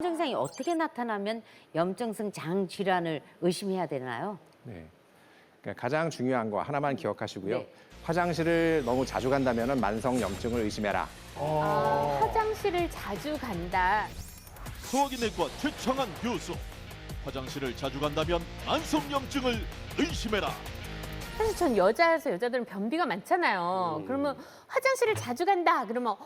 증상이 어떻게 나타나면 염증성 장 질환을 의심해야 되나요? 네. 그러니까 가장 중요한 거 하나만 기억하시고요. 네. 화장실을 너무 자주 간다면 만성 염증을 의심해라. 화장실을 자주 간다. 소화기내과 최창한 교수. 화장실을 자주 간다면 만성염증을 의심해라. 사실 전 여자여서 여자들은 변비가 많잖아요. 그러면 화장실을 자주 간다. 그러면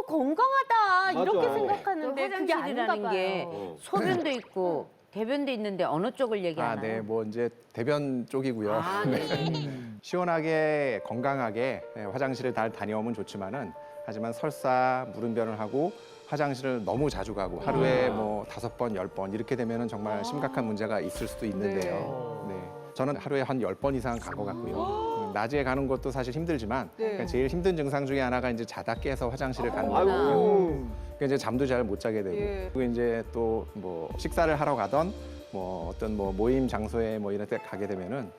건강하다 이렇게 맞아. 생각하는데 그게 아닌가 화장실이라는 봐요. 게 소변도 있고 대변도 있는데 어느 쪽을 얘기하나요? 네, 뭐 이제 대변 쪽이고요. 아, 네. 시원하게 건강하게 화장실을 잘 다녀오면 좋지만은 하지만 설사 물운변을 하고 화장실을 너무 자주 가고 하루에 뭐 5번, 10번 이렇게 되면은 정말 심각한 문제가 있을 수도 있는데요. 네. 저는 하루에 한 10번 이상 간 것 같고요. 낮에 가는 것도 사실 힘들지만 그러니까 제일 힘든 증상 중에 하나가 이제 자다 깨서 화장실을 가는 거예요. 아이고. 그러니까 이제 잠도 잘 못 자게 되고 그리고 이제 또 뭐 식사를 하러 가던 뭐 어떤 뭐 모임 장소에 뭐 이런 데 가게 되면은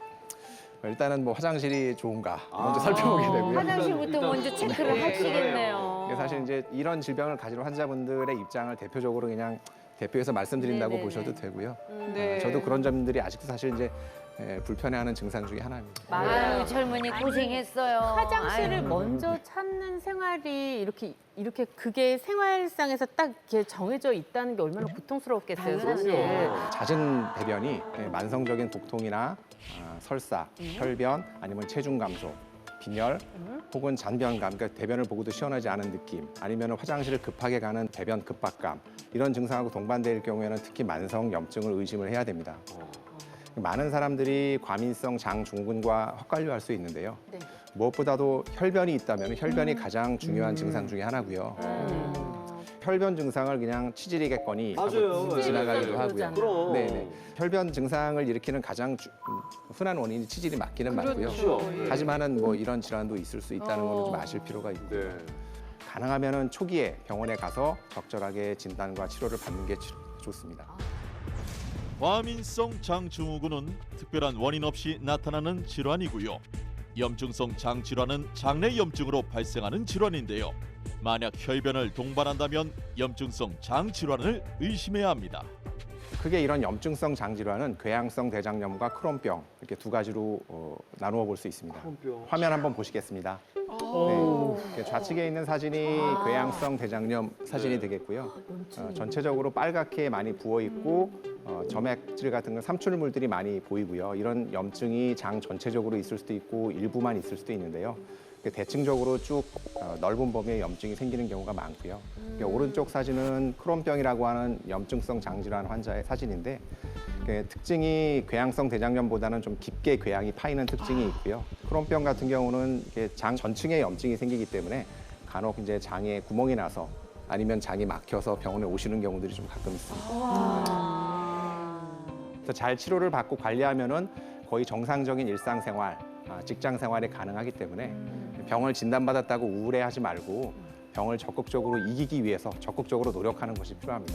일단은 뭐 화장실이 좋은가 먼저 살펴보게 되고요. 화장실부터 먼저 체크를 하시겠네요. 이게 사실 이제 이런 질병을 가진 환자분들의 입장을 대표적으로 그냥 대표해서 말씀드린다고 네네네. 보셔도 되고요. 네. 저도 그런 점들이 아직도 사실 이제 불편해하는 증상 중에 하나입니다. 아유, 젊은이 고생했어요. 화장실을 아유. 먼저 찾는 생활이 이렇게 그게 생활상에서 딱 이렇게 정해져 있다는 게 얼마나 고통스럽겠어요, 사실. 잦은 대변이 만성적인 복통이나 설사, 혈변, 아니면 체중 감소, 빈혈, 혹은 잔변감, 그러니까 대변을 보고도 시원하지 않은 느낌, 아니면 화장실을 급하게 가는 대변 급박감 이런 증상하고 동반될 경우에는 특히 만성 염증을 의심을 해야 됩니다. 많은 사람들이 과민성 장 증후군과 헛갈려할 수 있는데요. 네. 무엇보다도 혈변이 있다면 혈변이 가장 중요한 증상 중에 하나고요. 혈변 증상을 그냥 치질이겠거니 맞아요. 하고 지나가기도 하고요. 그러잖아요. 그럼. 네네. 혈변 증상을 일으키는 가장 흔한 원인이 치질이 맞기는 맞고요. 그렇죠. 하지만은 뭐 이런 질환도 있을 수 있다는 걸 좀 아실 필요가 있고 네. 가능하면은 초기에 병원에 가서 적절하게 진단과 치료를 받는 게 좋습니다. 과민성 장증후군은 특별한 원인 없이 나타나는 질환이고요. 염증성 장질환은 장내 염증으로 발생하는 질환인데요. 만약 혈변을 동반한다면 염증성 장질환을 의심해야 합니다. 크게 이런 염증성 장질환은 궤양성 대장염과 크론병 이렇게 두 가지로 나누어 볼 수 있습니다. 크론병. 화면 한번 보시겠습니다. 네. 이렇게 좌측에 있는 사진이 궤양성 대장염 사진이 되겠고요. 전체적으로 빨갛게 많이 부어 있고 점액질 같은 건 삼출물들이 많이 보이고요. 이런 염증이 장 전체적으로 있을 수도 있고 일부만 있을 수도 있는데요. 대칭적으로 쭉 넓은 범위의 염증이 생기는 경우가 많고요. 오른쪽 사진은 크론병이라고 하는 염증성 장질환 환자의 사진인데 특징이 궤양성 대장염보다는 좀 깊게 궤양이 파이는 특징이 있고요. 크론병 같은 경우는 이렇게 장 전층에 염증이 생기기 때문에 간혹 이제 장에 구멍이 나서 아니면 장이 막혀서 병원에 오시는 경우들이 좀 가끔 있습니다. 그래서 잘 치료를 받고 관리하면은 거의 정상적인 일상생활, 직장 생활이 가능하기 때문에 병을 진단받았다고 우울해하지 말고 병을 적극적으로 이기기 위해서 적극적으로 노력하는 것이 필요합니다.